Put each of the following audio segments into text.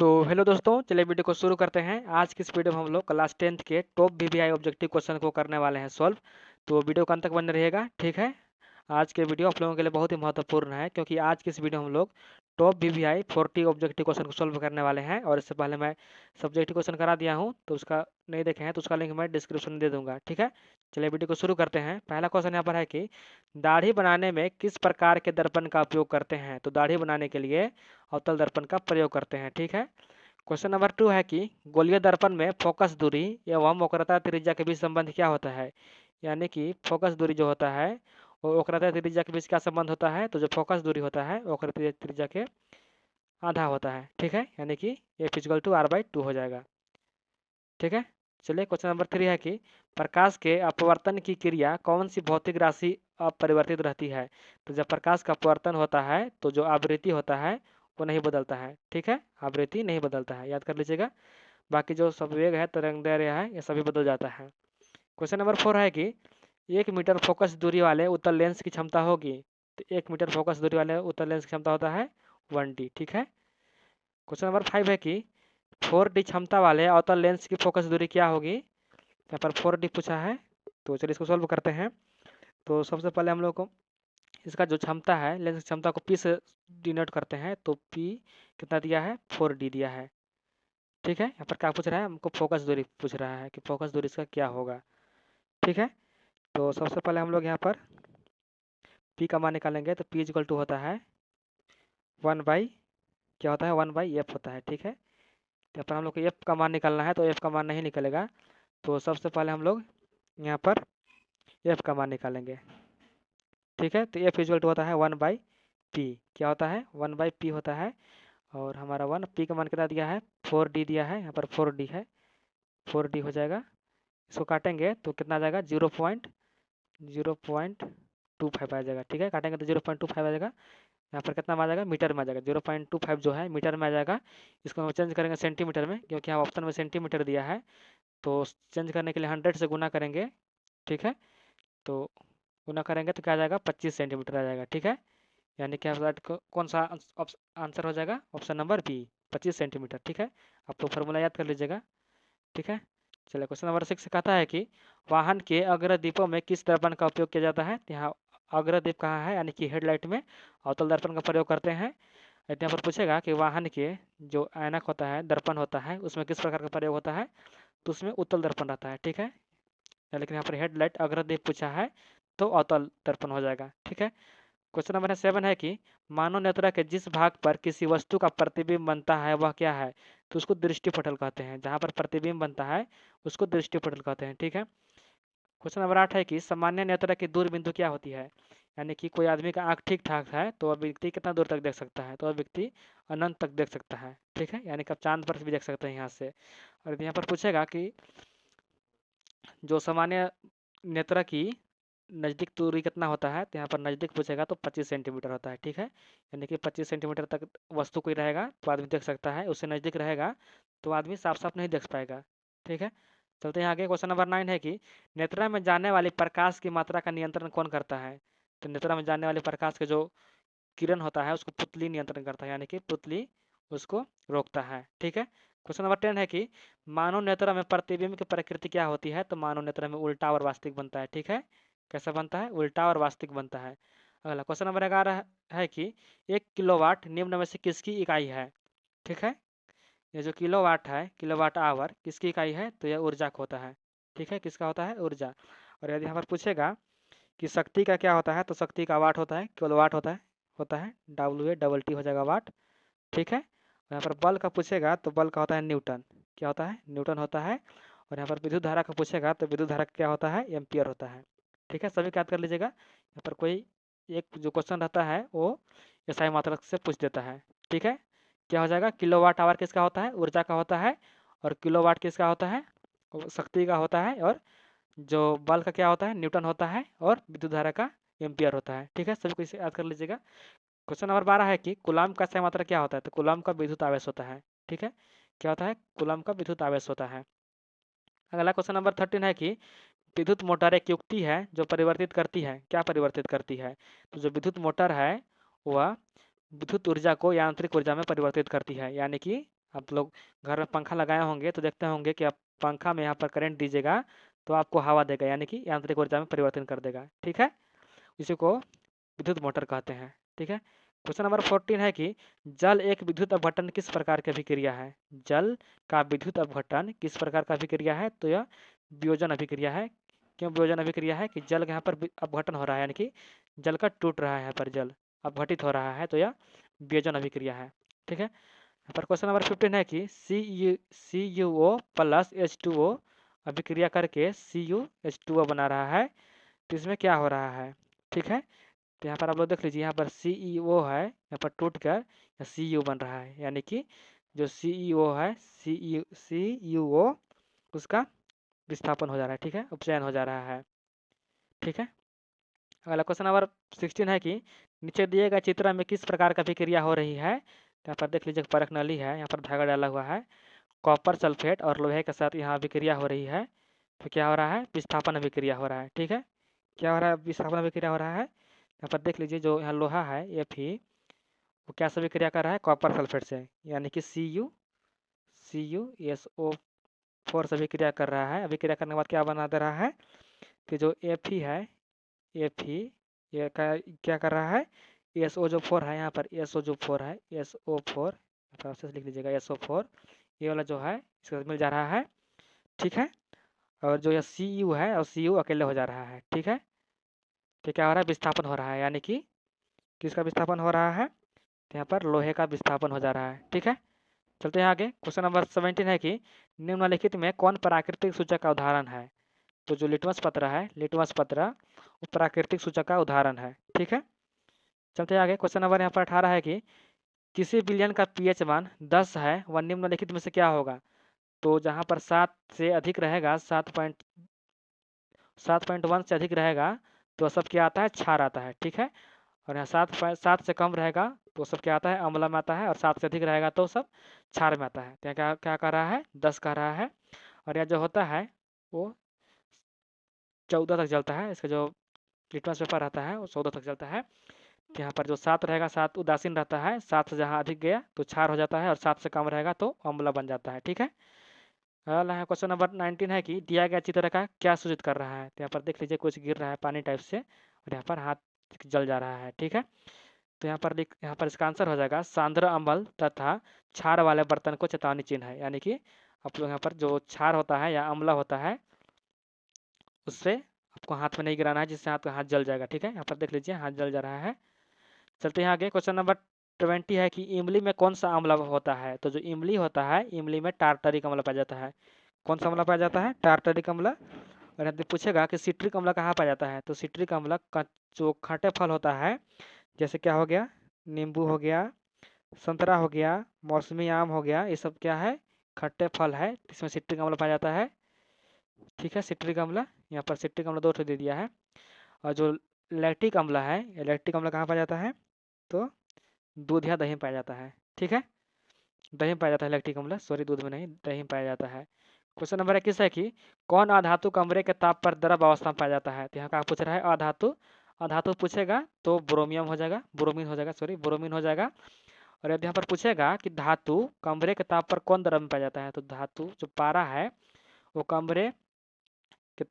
तो हेलो दोस्तों, चलिए वीडियो को शुरू करते हैं। आज की इस वीडियो में हम लोग क्लास 10th के टॉप वीवीआई ऑब्जेक्टिव क्वेश्चन को करने वाले हैं सॉल्व। तो वीडियो को अंत तक बने रहिएगा, ठीक है। आज के वीडियो आप लोगों के लिए बहुत ही महत्वपूर्ण है, क्योंकि आज की इस वीडियो में हम लोग टॉप वीवीआई 40 ऑब्जेक्टिव क्वेश्चन को सॉल्व करने वाले हैं। और इससे पहले मैं सब्जेक्टिव क्वेश्चन करा दिया हूँ, तो उसका नहीं देखे हैं तो उसका लिंक मैं डिस्क्रिप्शन में दे दूंगा, ठीक है। चलिए वीडियो को शुरू करते हैं। पहला क्वेश्चन यहाँ पर है कि दाढ़ी बनाने में किस प्रकार के दर्पण का उपयोग करते हैं। तो दाढ़ी बनाने के लिए अवतल दर्पण का प्रयोग करते हैं, ठीक है। क्वेश्चन नंबर 2 है कि गोलीय दर्पण में फोकस दूरी एवं वक्रता त्रिज्या के बीच संबंध क्या होता है। यानी कि फोकस दूरी जो होता है वो वक्रता त्रिज्या के बीच क्या संबंध होता है। तो जो फोकस दूरी होता है वो वक्रता त्रिज्या के आधा होता है, ठीक है। यानी कि F=R/2 हो जाएगा, ठीक है। चलिए क्वेश्चन नंबर 3 है कि प्रकाश के अपवर्तन की क्रिया कौन सी भौतिक राशि अपरिवर्तित रहती है। तो जब प्रकाश का अपवर्तन होता है तो जो आवृत्ति होता है वो नहीं बदलता है, ठीक है। आवृत्ति नहीं बदलता है, याद कर लीजिएगा। बाकी जो संवेग है, तरंगदैर्घ्य है, ये सभी बदल जाता है। क्वेश्चन नंबर 4 है कि 1 मीटर फोकस दूरी वाले उत्तल लेंस की क्षमता होगी। तो 1 मीटर फोकस दूरी वाले उत्तल लेंस की क्षमता होता है 1D, ठीक है। क्वेश्चन नंबर 5 है कि 4D क्षमता वाले अवतल लेंस की फोकस दूरी क्या होगी। यहाँ पर 4D पूछा है, तो चलिए इसको सॉल्व करते हैं। तो सबसे पहले हम लोग को इसका जो क्षमता है, लेंस की क्षमता को P से डिनोट करते हैं। तो P कितना दिया है, 4D दिया है, ठीक है। यहाँ पर क्या पूछ रहा है, हमको फोकस दूरी पूछ रहा है कि फोकस दूरी इसका क्या होगा, ठीक है। तो सबसे पहले हम लोग यहाँ पर P का मान निकालेंगे। तो P= होता है 1/, क्या होता है, 1/F होता है, ठीक है। यहाँ पर हम लोग को F का मान निकालना है, तो F का मान नहीं निकलेगा। तो सबसे पहले हम लोग यहाँ पर F का मान निकालेंगे, ठीक है। तो F= होता है 1/P, क्या होता है, 1/P होता है। और हमारा 1P का मान कितना दिया है, 4D दिया है। यहाँ पर 4D है, 4D हो जाएगा। इसको काटेंगे तो कितना आ जाएगा, 0.25 आ जाएगा, ठीक है। काटेंगे तो 0.25 आ जाएगा। यहाँ पर कितना में आ जाएगा, मीटर में आ जाएगा। 0.25 जो है मीटर में आ जाएगा। इसको हम चेंज करेंगे सेंटीमीटर में, क्योंकि यहाँ ऑप्शन में सेंटीमीटर दिया है। तो चेंज करने के लिए 100 से गुना करेंगे, ठीक है। तो गुना करेंगे तो क्या आ जाएगा, 25 सेंटीमीटर आ जाएगा, ठीक है। यानी कि कौन सा आंसर हो जाएगा, ऑप्शन नंबर बी, 25 सेंटीमीटर, ठीक है। आप तो फॉर्मूला याद कर लीजिएगा, ठीक है। चलिए क्वेश्चन नंबर 6 कहता है कि वाहन के अग्रदीपों में किस दर्पण का उपयोग किया जाता है। तो यहाँ अग्रदीप कहाँ है, यानी कि हेडलाइट में अवतल दर्पण का प्रयोग करते हैं। यहाँ पर पूछेगा कि वाहन के जो ऐनक होता है, दर्पण होता है, उसमें किस प्रकार का प्रयोग होता है। तो उसमें उत्तल दर्पण रहता है, ठीक है। लेकिन यहाँ पर हेडलाइट अग्रदीप पूछा है, तो अवतल दर्पण हो जाएगा, ठीक है। क्वेश्चन नंबर 7 है कि मानव नेत्र के जिस भाग पर किसी वस्तु का प्रतिबिंब बनता है वह क्या है। तो उसको दृष्टिपटल कहते हैं। जहाँ पर प्रतिबिंब बनता है उसको दृष्टिपटल कहते हैं, ठीक है। क्वेश्चन नंबर 8 है कि सामान्य नेत्र की दूर बिंदु क्या होती है। यानी कि कोई आदमी का आंख ठीक ठाक है तो वह व्यक्ति कितना दूर तक देख सकता है। तो वह व्यक्ति अनंत तक देख सकता है, ठीक है। यानी कि आप चांद पर भी देख सकते हैं यहाँ से। और यहाँ पर पूछेगा कि जो सामान्य नेत्र की नज़दीक दूरी कितना होता है। तो यहाँ पर नज़दीक पूछेगा तो 25 सेंटीमीटर होता है, ठीक है। यानी कि 25 सेंटीमीटर तक वस्तु कोई रहेगा तो आदमी देख सकता है। उससे नज़दीक रहेगा तो आदमी साफ साफ नहीं देख पाएगा, ठीक है। चलते हैं आगे। क्वेश्चन नंबर 9 है कि नेत्रा में जाने वाली प्रकाश की मात्रा का नियंत्रण कौन करता है। तो नेत्रा में जाने वाली प्रकाश के जो किरण होता है उसको पुतली नियंत्रण करता है, यानी कि पुतली उसको रोकता है, ठीक है। क्वेश्चन नंबर 10 है कि मानव नेत्र में प्रतिबिंब की प्रकृति क्या होती है। तो मानव नेत्र में उल्टा और वास्तविक बनता है, ठीक है। कैसा बनता है, उल्टा और वास्तविक बनता है। अगला क्वेश्चन नंबर 11 है कि 1 किलोवाट निम्न में से किसकी इकाई है, ठीक है। ये जो किलोवाट है, किलोवाट आवर, किसकी इकाई है। तो यह ऊर्जा का होता है, ठीक है। किसका होता है, ऊर्जा। और यदि यहाँ पर पूछेगा कि शक्ति का क्या होता है। तो शक्ति का वाट होता है, किलोवाट होता है WA हो जाएगा वाट, ठीक है। और यहाँ पर बल का पूछेगा तो बल का होता है न्यूटन, क्या होता है, न्यूटन होता है। और यहाँ पर विद्युत धारा का पूछेगा तो विद्युत धारा क्या होता है, एम्पियर होता है, ठीक है। सभी याद कर लीजिएगा। यहाँ पर कोई एक जो क्वेश्चन रहता है वो एसआई मात्रक से पूछ देता है, ठीक है। क्या हो जाएगा, किलोवाट आवर किसका होता है, ऊर्जा का होता है। और किलोवाट किसका होता है, शक्ति का होता है। और जो बल का क्या होता है, न्यूटन होता है। और विद्युत धारा का एम्पियर होता है, ठीक है। सभी को इसे याद कर लीजिएगा। क्वेश्चन नंबर 12 है कि कूलम्ब का सही मात्रा क्या होता है। तो कूलम्ब का विद्युत आवेश होता है, ठीक है। क्या होता है, कूलम्ब का विद्युत आवेश होता है। अगला क्वेश्चन नंबर 13 है कि विद्युत मोटर एक युक्ति है जो परिवर्तित करती है, क्या परिवर्तित करती है। तो जो विद्युत मोटर है वह विद्युत ऊर्जा को यांत्रिक ऊर्जा में परिवर्तित करती है, यानी कि आप लोग घर में पंखा लगाए होंगे तो देखते होंगे कि आप पंखा में यहाँ पर करंट दीजिएगा तो आपको हवा देगा, यानी कि यांत्रिक ऊर्जा में परिवर्तन कर देगा। ठीक है, इसी को विद्युत मोटर कहते हैं। ठीक है, क्वेश्चन नंबर 14 है कि जल एक विद्युत अपघटन किस प्रकार की अभिक्रिया है? जल का विद्युत अपघटन किस प्रकार का अभिक्रिया है? तो यह वियोजन अभिक्रिया है। क्यों वियोजन अभिक्रिया है? कि जल यहाँ पर अपघटन हो रहा है, यानी कि जल का टूट रहा है, यहाँ पर जल अपघटित हो रहा है, तो यह वियोजन अभिक्रिया है। ठीक है, यहाँ पर क्वेश्चन नंबर 15 है कि CuO प्लस H2O अभिक्रिया करके CuH2O बना रहा है, तो इसमें क्या हो रहा है? ठीक है, तो यहाँ पर आप लोग देख लीजिए, यहाँ पर CEO है, यहाँ पर टूट कर Cu बन रहा है, यानी कि जो CEO है CuO उसका विस्थापन हो जा रहा है। ठीक है, उपचयन हो जा रहा है। ठीक है, अगला क्वेश्चन नंबर 16 है कि नीचे दिए गए चित्र में किस प्रकार का अभिक्रिया हो रही है? तो यहाँ पर देख लीजिए, परख नली है, यहाँ पर धागा डाला हुआ है, कॉपर सल्फेट और लोहे के साथ यहाँ अभिक्रिया हो रही है, तो क्या हो रहा है? विस्थापन अभिक्रिया हो रहा है। ठीक है, क्या हो रहा है? विस्थापन अभिक्रिया हो रहा है। यहाँ पर देख लीजिए, जो यहाँ लोहा है Fe, वो क्या से अभिक्रिया कर रहा है? कॉपर सल्फेट से, यानी कि CuSO4 से अभिक्रिया कर रहा है। अभिक्रिया करने के बाद क्या बना दे रहा है कि जो Fe है, Fe ये क्या कर रहा है? SO जो 4 है, यहाँ पर SO जो 4 है, SO4 प्रोसेस लिख लीजिएगा, SO4 ये वाला जो है इसके साथ मिल जा रहा है। ठीक है, और जो यह Cu है और Cu अकेले हो जा रहा है। ठीक है, तो क्या हो रहा है? विस्थापन हो रहा है, यानी कि किसका विस्थापन हो रहा है? तो यहाँ पर लोहे का विस्थापन हो जा रहा है। ठीक है, चलते हैं आगे। क्वेश्चन नंबर 17 है कि निम्नलिखित में कौन प्राकृतिक सूचक का उदाहरण है? तो जो लिटमस पत्र है, लिटमस पत्र वो प्राकृतिक सूचक का उदाहरण है। ठीक है, चलते हैं आगे। क्वेश्चन नंबर यहाँ पर 18 है कि किसी विलयन का pH मान 10 है वह निम्नलिखित में से क्या होगा? तो जहाँ पर 7 से अधिक रहेगा, 7.1 से अधिक रहेगा तो सब क्या आता है? क्षार आता है। ठीक है, और यहाँ 7 से कम रहेगा तो सब क्या आता है? अम्ल में आता है, और 7 से अधिक रहेगा तो सब क्षार में आता है। तो यहाँ क्या क्या कर रहा है? 10 कर रहा है, और यह जो होता है वो 14 तक जलता है। इसका जो लिटमस पेपर रहता है वो 14 तक जलता है। तो यहाँ पर जो 7 रहेगा, 7 उदासीन रहता है, 7 से जहाँ अधिक गया तो क्षार हो जाता है, और 7 से कम रहेगा तो अम्ल बन जाता है। ठीक है, अगला है क्वेश्चन नंबर 19 है कि दिया गया चित्र का क्या सूचित कर रहा है? तो यहाँ पर देख लीजिए, कुछ गिर रहा है पानी टाइप से, और यहाँ पर हाथ जल जा रहा है। ठीक है, तो यहाँ पर इसका आंसर हो जाएगा सांद्र अम्ल तथा क्षार वाले बर्तन को चेतावनी चिन्ह है, यानी कि आप लोग यहाँ पर जो क्षार होता है या अम्ल होता है उससे आपको हाथ में नहीं गिराना है, जिससे आपका हाथ जल जाएगा। ठीक है, यहाँ पर देख लीजिए हाथ जल जा रहा है। चलते हैं आगे। क्वेश्चन नंबर 20 है कि इमली में कौन सा अम्ल होता है? तो जो इमली होता है, इमली में टार्टरिक अम्ल पाया जाता है। कौन सा अम्ल पाया जाता है? टार्टरिक अम्ल। और यदि पूछेगा कि सिट्रिक अम्ल कहाँ पाया जाता है, तो सिट्रिक अम्ल का जो खट्टे फल होता है, जैसे क्या हो गया? नींबू हो गया, संतरा हो गया, मौसमी आम हो गया, ये सब क्या है? खट्टे फल है, इसमें सिट्रिक अम्ल पाया जाता है। ठीक है, सिट्रिक अम्ल, यहाँ पर सिट्रिक अम्ल 2 दे दिया है। और जो लैक्टिक अम्ल है, ये लैक्टिक अम्ल कहाँ पाया जाता है? तो दूध या दही में पाया जाता है। ठीक है, दही में पाया जाता है लैक्टिक अम्ल, सॉरी दूध में नहीं, दही में पाया जाता है। क्वेश्चन नंबर 21 है कि कौन अधातु कमरे के ताप पर द्रव अवस्था में पाया जाता है? तो यहाँ का पूछ रहा है अधातु। अधातु पूछेगा तो ब्रोमियम हो जाएगा, ब्रोमीन हो जाएगा, सॉरी ब्रोमीन हो जाएगा। और यदि यहाँ पर पूछेगा कि धातु कमरे के ताप पर कौन द्रव में पाया जाता है, तो धातु जो पारा है वो कमरे के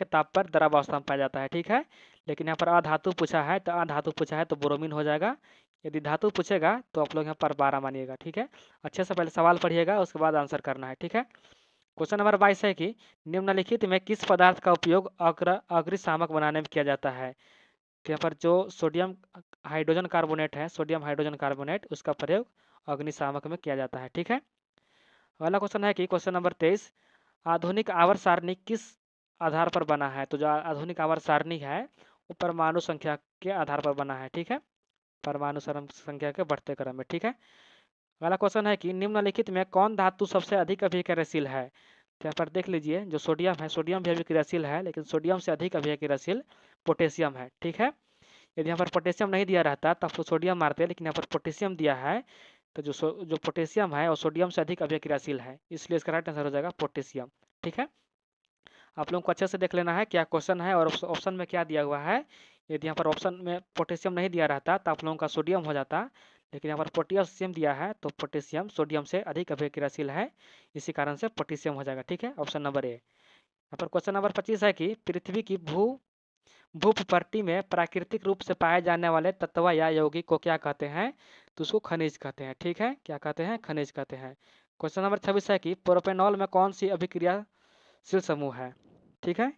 ताप पर द्रव अवस्था में पाया जाता है। ठीक है, लेकिन यहाँ पर अधातु पूछा है, तो अधातु पूछा है तो ब्रोमीन हो जाएगा। यदि धातु पूछेगा तो आप लोग यहाँ पर 12 मानिएगा। ठीक है, अच्छे से पहले सवाल पढ़िएगा, उसके बाद आंसर करना है। ठीक है, क्वेश्चन नंबर 22 है कि निम्नलिखित में किस पदार्थ का उपयोग अग्निशामक बनाने में किया जाता है? तो यहाँ पर जो सोडियम हाइड्रोजन कार्बोनेट है, सोडियम हाइड्रोजन कार्बोनेट, उसका प्रयोग अग्निशामक में किया जाता है। ठीक है, अगला क्वेश्चन है कि क्वेश्चन नंबर 23, आधुनिक आवर्त सारणी किस आधार पर बना है? तो जो आधुनिक आवर्त सारणी है वो परमाणु संख्या के आधार पर बना है। ठीक है, परमाणु संख्या के बढ़ते क्रम में। ठीक है, अगला क्वेश्चन है कि निम्नलिखित में कौन धातु सबसे अधिक अभिक्रियाशील है? तो यहाँ पर देख लीजिए, जो सोडियम है, सोडियम भी अभिक्रियाशील है, लेकिन सोडियम से अधिक अभिक्रियाशील पोटेशियम है। ठीक है, यदि यहाँ पर पोटेशियम नहीं दिया रहता तब तो सोडियम मारते, लेकिन यहाँ पर पोटेशियम दिया है, तो जो पोटेशियम है वो सोडियम से अधिक अभिक्रियाशील है, इसलिए इसका राइट आंसर हो जाएगा पोटेशियम। ठीक है, आप लोगों को अच्छे से देख लेना है क्या क्वेश्चन है और ऑप्शन में क्या दिया हुआ है। यदि यहाँ पर ऑप्शन में पोटेशियम नहीं दिया रहता तो आप लोगों का सोडियम हो जाता, लेकिन यहाँ पर पोटेशियम दिया है तो पोटेशियम सोडियम से अधिक अभिक्रियाशील है, इसी कारण से पोटेशियम हो जाएगा। ठीक है, ऑप्शन नंबर ए। यहाँ पर क्वेश्चन नंबर 25 है कि पृथ्वी की भूपट्टी में प्राकृतिक रूप से पाए जाने वाले तत्व या यौगिक को क्या कहते हैं? तो उसको खनिज कहते हैं। ठीक है, क्या कहते हैं? खनिज कहते हैं। क्वेश्चन नंबर 26 है कि प्रोपेनॉल में कौन सी अभिक्रियाशील समूह है? ठीक है,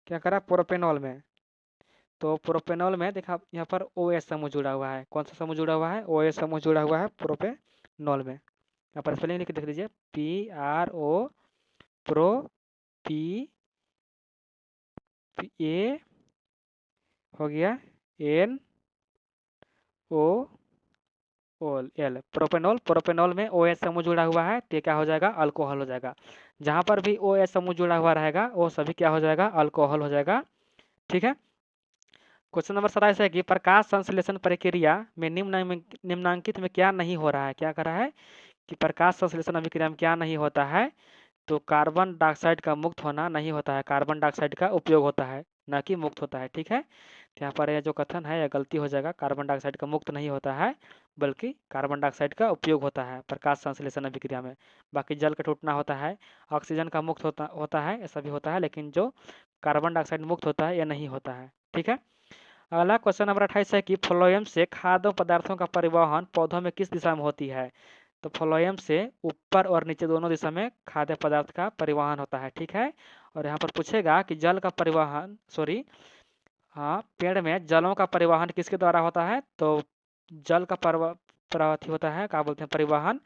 क्या करा प्रोपेनॉल में? तो प्रोपेनॉल में देखा यहाँ पर OH समूह जुड़ा हुआ है। कौन सा समूह जुड़ा हुआ है? OH समूह जुड़ा हुआ है प्रोपेनॉल में। यहाँ पर स्पेलिंग लिख देख लीजिए, PRO प्रो PA हो गया NOOL प्रोपेनॉल। प्रोपेनॉल में OH समूह जुड़ा हुआ है तो क्या हो जाएगा? अल्कोहल हो जाएगा। जहाँ पर भी OH समूह जुड़ा हुआ रहेगा वो सभी क्या हो जाएगा? अल्कोहल हो जाएगा। ठीक है, क्वेश्चन नंबर 27 है कि प्रकाश संश्लेषण प्रक्रिया में निम्नांकित में क्या नहीं हो रहा है? क्या कर रहा है कि प्रकाश संश्लेषण अभिक्रिया में क्या नहीं होता है? तो कार्बन डाइऑक्साइड का मुक्त होना नहीं होता है, कार्बन डाइऑक्साइड का उपयोग होता है, न कि मुक्त होता है। ठीक है, तो यहाँ पर यह जो कथन है यह गलती हो जाएगा। कार्बन डाइऑक्साइड का मुक्त नहीं होता है बल्कि कार्बन डाइऑक्साइड का उपयोग होता है प्रकाश संश्लेषण अभिक्रिया में। बाकी जल का टूटना होता है, ऑक्सीजन का मुक्त होता है, ऐसा भी होता है, लेकिन जो कार्बन डाइऑक्साइड मुक्त होता है यह नहीं होता है। ठीक है, अगला क्वेश्चन नंबर 28 है कि फ्लोएम से खाद्य पदार्थों का परिवहन पौधों में किस दिशा में होती है? तो फ्लोएम से ऊपर और नीचे दोनों दिशा में खाद्य पदार्थ का परिवहन होता है। ठीक है, और यहाँ पर पूछेगा कि जल का परिवहन हाँ, पेड़ में जलों का परिवहन किसके द्वारा होता है? तो जल का प्रवृत्ति होता है, क्या बोलते हैं, परिवहन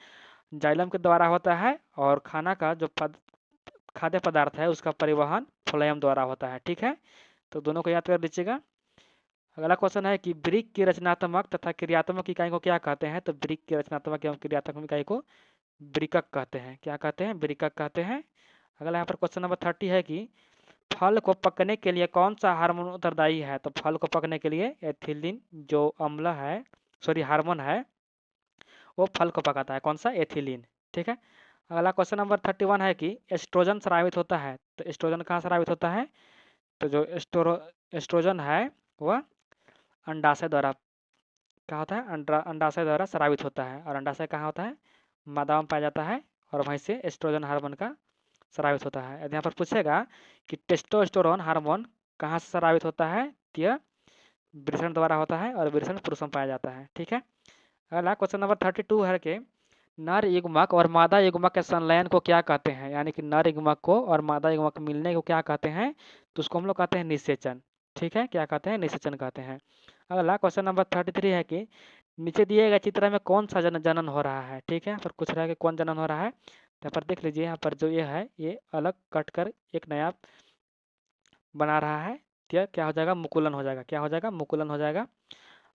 जाइलम के द्वारा होता है, और खाना का जो खाद्य पदार्थ है उसका परिवहन फ्लोएम द्वारा होता है। ठीक है, तो दोनों को याद कर लीजिएगा। अगला क्वेश्चन है कि ब्रिक की रचनात्मक तथा क्रियात्मक इकाई को क्या कहते हैं? तो ब्रिक की रचनात्मक एवं क्रियात्मक इकाई को ब्रिकक कहते हैं। क्या कहते हैं? ब्रिकक कहते हैं। अगला यहाँ पर क्वेश्चन नंबर 30 है कि फल को पकने के लिए कौन सा हार्मोन उत्तरदायी है? तो फल को पकने के लिए एथिलीन जो अम्ल है, हार्मोन है, वो फल को पकाता है। कौन सा? एथिलीन। ठीक है, अगला क्वेश्चन नंबर 31 है कि एस्ट्रोजन स्रावित होता है। तो एस्ट्रोजन कहाँ स्रावित होता है? तो जो एस्ट्रोजन है वह अंडाशय द्वारा क्या होता है? अंडाशय द्वारा स्रावित होता है, और अंडाशय कहाँ होता है? मादा में पाया जाता है, और वहीं से एस्ट्रोजन हार्मोन का स्रावित होता है। यदि यहाँ पर पूछेगा कि टेस्टोस्टेरोन हार्मोन कहाँ से स्रावित होता है? तो यह वृषण द्वारा होता है, और वृषण पुरुष में पाया जाता है। ठीक है, अगला क्वेश्चन नंबर 32 है कि नर युग्मक और मादा युग्मक के संलयन को क्या कहते हैं? यानी कि नर युग्मक को और मादा युग्मक मिलने को क्या कहते हैं? तो उसको हम लोग कहते हैं निषेचन। ठीक है, क्या कहते हैं? निषेचन कहते हैं। अगला क्वेश्चन नंबर 33 है कि नीचे दिए गए चित्र में कौन सा जनन हो रहा है? ठीक है, पर कुछ रहा है कि कौन जनन हो रहा है, तो यहाँ पर देख लीजिए। यहाँ पर जो ये है ये अलग कट कर एक नया बना रहा है, तो क्या हो जाएगा? मुकुलन हो जाएगा। क्या हो जाएगा? मुकुलन हो जाएगा।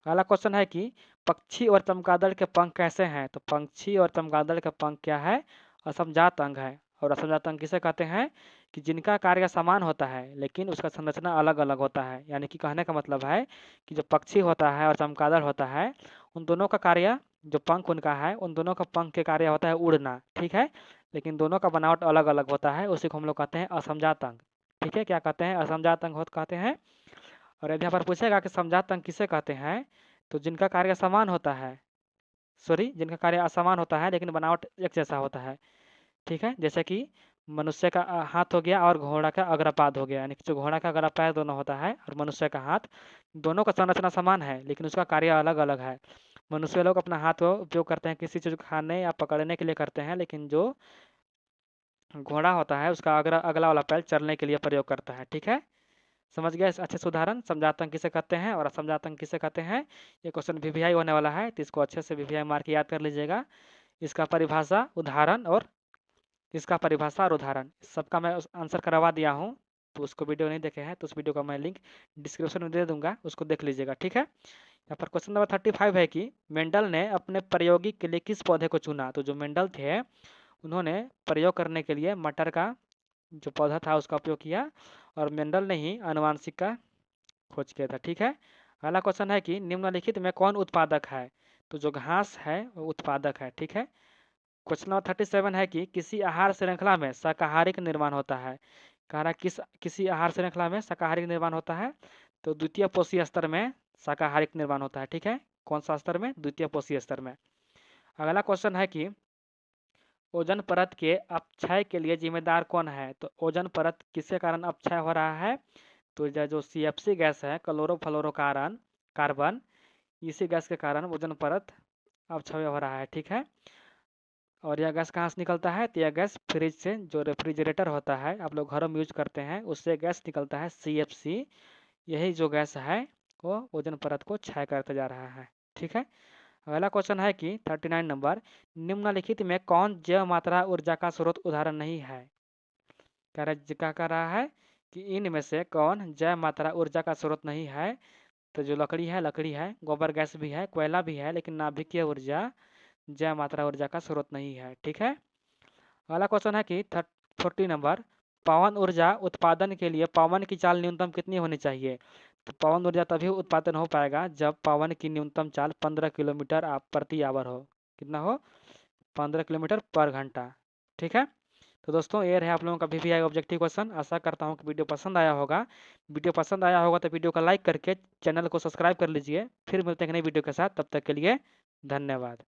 अगला क्वेश्चन है कि पक्षी और चमगादड़ के पंख कैसे हैं? तो पक्षी और चमगादड़ के पंख क्या है? असमजात अंग है। और असमजात अंग किसे कहते हैं? कि जिनका कार्य समान होता है लेकिन उसका संरचना अलग अलग होता है। यानी कि कहने का मतलब है कि जो पक्षी होता है और चमगादड़ होता है उन दोनों का कार्य, जो पंख उनका है उन दोनों का पंख के कार्य होता है उड़ना। ठीक है, लेकिन दोनों का बनावट अलग अलग होता है, उसी को हम लोग कहते हैं असमजात अंग। ठीक है, क्या कहते हैं? असमजात अंग कहते हैं। और यदि यहाँ पर पूछेगा कि समजात अंग किसे कहते हैं? तो जिनका कार्य समान होता है, जिनका कार्य असमान होता है लेकिन बनावट एक जैसा होता है। ठीक है, जैसे कि मनुष्य का हाथ हो गया और घोड़ा का अग्रपाद हो गया। यानी कि जो घोड़ा का अग्रपाद दोनों होता है और मनुष्य का हाथ, दोनों का संरचना समान है लेकिन उसका कार्य अलग अलग है। मनुष्य लोग अपना हाथ को उपयोग करते हैं किसी चीज़ को खाने या पकड़ने के लिए करते हैं, लेकिन जो घोड़ा होता है उसका अगला वाला पैर चलने के लिए प्रयोग करता है। ठीक है, समझ गया? अच्छे से उदाहरण समझात अंक किसे कहते हैं और असमजात अंक किसे कहते हैं। ये क्वेश्चन VVI होने वाला है, तो इसको अच्छे से VVI मार के याद कर लीजिएगा। इसका परिभाषा, उदाहरण और इसका परिभाषा और उदाहरण सबका मैं आंसर करवा दिया हूँ। तो उसको वीडियो नहीं देखे हैं तो उस वीडियो का मैं लिंक डिस्क्रिप्शन में दे दूंगा, उसको देख लीजिएगा। ठीक है, यहाँ पर क्वेश्चन नंबर 35 है कि मेंडल ने अपने प्रयोगी के लिए किस पौधे को चुना? तो जो मेंडल थे उन्होंने प्रयोग करने के लिए मटर का जो पौधा था उसका उपयोग किया, और मेंडल ने ही आनुवांशिक का खोज किया था। ठीक है, अगला क्वेश्चन है कि निम्नलिखित में कौन उत्पादक है? तो जो घास है वो उत्पादक है। ठीक है, क्वेश्चन नंबर 37 है कि किसी आहार श्रृंखला में शाकाहारी का निर्माण होता है। कह रहा है किसी आहार श्रृंखला में शाकाहारी का निर्माण होता है? तो द्वितीय पोषी स्तर में शाकाहारी का निर्माण होता है। ठीक है, कौन सा स्तर में? द्वितीय पोषी स्तर में। अगला क्वेश्चन है कि ओजोन परत के अपक्षय के लिए जिम्मेदार कौन है? तो ओजोन परत किसके कारण अपक्षय हो रहा है? तो जो CFC गैस है, क्लोरोफ्लोरोकार्बन कार्बन, इसी गैस के कारण ओजोन परत अपक्षय हो रहा है। ठीक है, और यह गैस कहाँ से निकलता है? तो यह गैस फ्रिज से, जो रेफ्रिजरेटर होता है आप लोग घरों में यूज करते हैं, उससे गैस निकलता है CFC। यही जो गैस है वो ओजोन परत को क्षय करते जा रहा है। ठीक है, अगला क्वेश्चन है कि 39 नंबर, निम्नलिखित में कौन जैव मात्रा ऊर्जा का स्रोत उदाहरण नहीं है? क्या कह रहा है कि इनमें से कौन जैव मात्रा ऊर्जा का स्रोत नहीं है? तो जो लकड़ी है, गोबर गैस भी है, कोयला भी है, लेकिन नाभिकीय ऊर्जा जैव मात्रा ऊर्जा का स्रोत नहीं है। ठीक है, अगला क्वेश्चन है कि 40 नंबर, पवन ऊर्जा उत्पादन के लिए पवन की चाल न्यूनतम कितनी होनी चाहिए? तो पवन ऊर्जा तभी उत्पादन हो पाएगा जब पवन की न्यूनतम चाल 15 किलोमीटर प्रति आवर हो। कितना हो? 15 किलोमीटर पर घंटा। ठीक है, तो दोस्तों ये रहे आप लोगों का VVI ऑब्जेक्टिव क्वेश्चन। आशा करता हूँ कि वीडियो पसंद आया होगा। वीडियो पसंद आया होगा तो वीडियो को लाइक करके चैनल को सब्सक्राइब कर लीजिए। फिर मिलते हैं नई वीडियो के साथ, तब तक के लिए धन्यवाद।